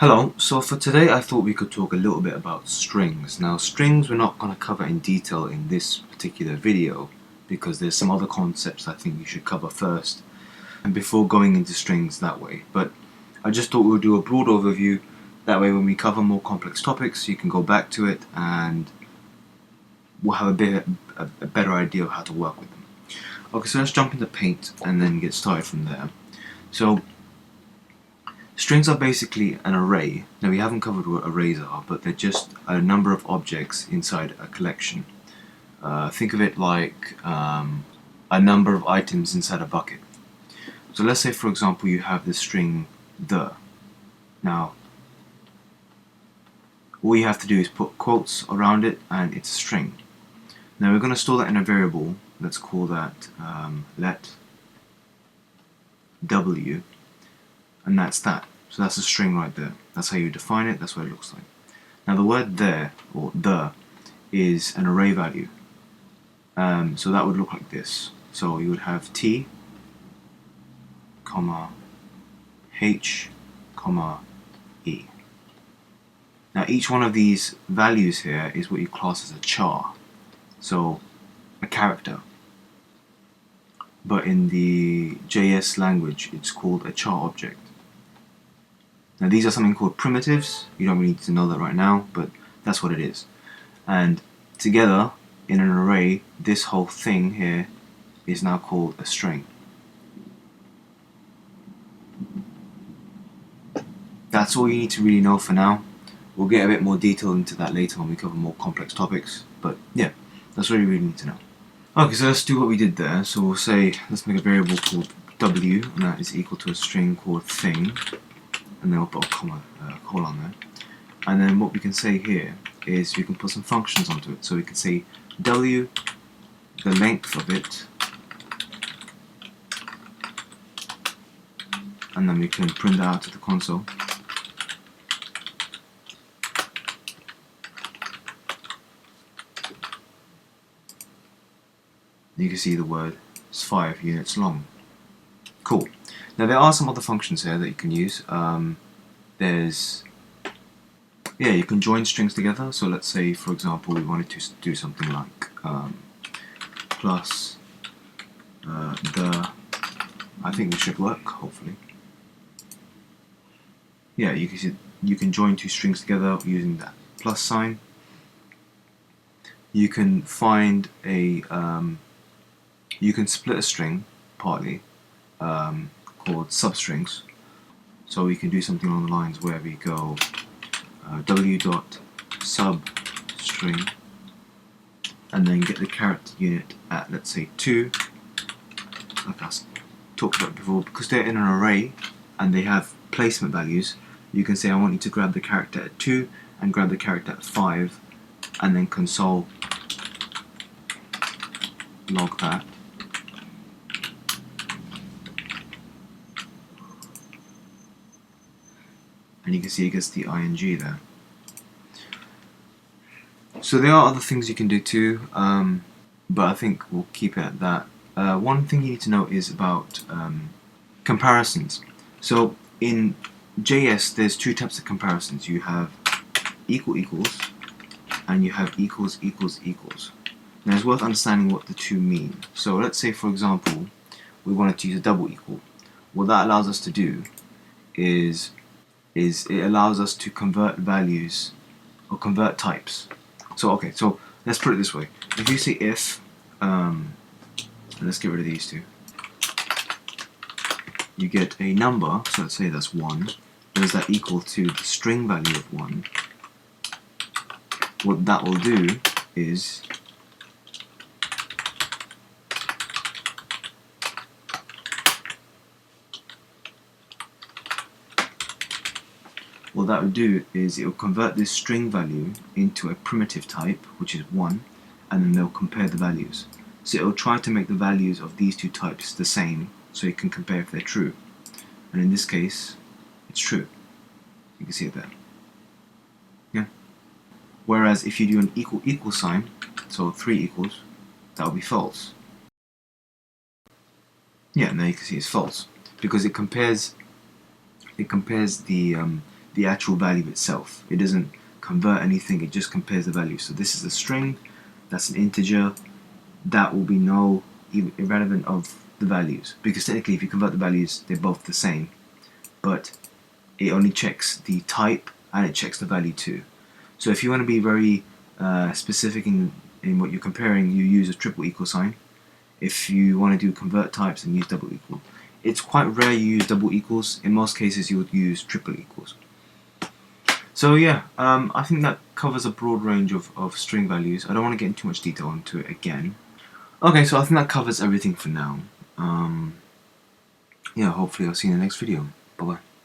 Hello, so for today I thought we could talk a little bit about strings. Now strings we're not going to cover in detail in this particular video because there's some other concepts I think you should cover first and before going into strings that way. But I just thought we'll do a broad overview, that way when we cover more complex topics you can go back to it and we'll have a better idea of how to work with them. Okay, so let's jump into Paint and then get started from there. So strings are basically an array. Now we haven't covered what arrays are, but they're just a number of objects inside a collection. Think of it like a number of items inside a bucket. So let's say for example you have the string the. Now all you have to do is put quotes around it and it's a string. Now we're going to store that in a variable. Let's call that let w, and that's that. So that's a string right there. That's how you define it, that's what it looks like. Now the word there, or the, is an array value. So that would look like this. So you would have t, comma, h, comma, e. Now each one of these values here is what you class as a char. So a character. But in the JS language it's called a char object. Now these are something called primitives. You don't really need to know that right now, but that's what it is. And together in an array, this whole thing here is now called a string. That's all you need to really know for now. We'll get a bit more detail into that later when we cover more complex topics, but yeah, that's all you really need to know. Okay, so let's do what we did there. So we'll say, let's make a variable called w, and that is equal to a string called thing, and then we'll put a colon there. And then what we can say here is we can put some functions onto it. So we can say w, the length of it, and then we can print that out to the console. You can see the word is 5 units long. Cool. Now there are some other functions here that you can use. You can join strings together. So let's say for example we wanted to do something like plus the, I think this should work, hopefully. Yeah, you can see you can join two strings together using that plus sign. You can find a you can split a string partly called substrings. So we can do something along the lines where we go w dot substring and then get the character unit at, let's say, 2, like I talked about before. Because they're in an array and they have placement values, you can say I want you to grab the character at 2 and grab the character at 5 and then console log that. And you can see it gets the ing there. So there are other things you can do too, but I think we'll keep it at that. One thing you need to know is about comparisons. So in JS there's two types of comparisons. You have equal equals and you have equals equals equals. Now it's worth understanding what the two mean. So let's say for example we wanted to use a double equal. What that allows us to do is it allows us to convert values or convert types. So okay, so let's put it this way. If you say if, let's get rid of these two, you get a number, so let's say that's 1, is that equal to the string value of 1, what that will do is it will convert this string value into a primitive type, which is 1, and then they'll compare the values. So it will try to make the values of these two types the same, so it can compare if they're true. And in this case, it's true. You can see it there. Yeah. Whereas if you do an equal equal sign, so 3 equals, that will be false. Yeah, now you can see it's false because it compares the the actual value itself. It doesn't convert anything, it just compares the value. So this is a string, that's an integer, that will be null, irrelevant of the values, because technically if you convert the values they're both the same, but it only checks the type and it checks the value too. So if you want to be very specific in what you're comparing, you use a triple equal sign. If you want to do convert types, then use double equal. It's quite rare you use double equals. In most cases you would use triple equals. So yeah, I think that covers a broad range of string values. I don't want to get into too much detail into it again. Okay, so I think that covers everything for now. Yeah, hopefully I'll see you in the next video. Bye bye.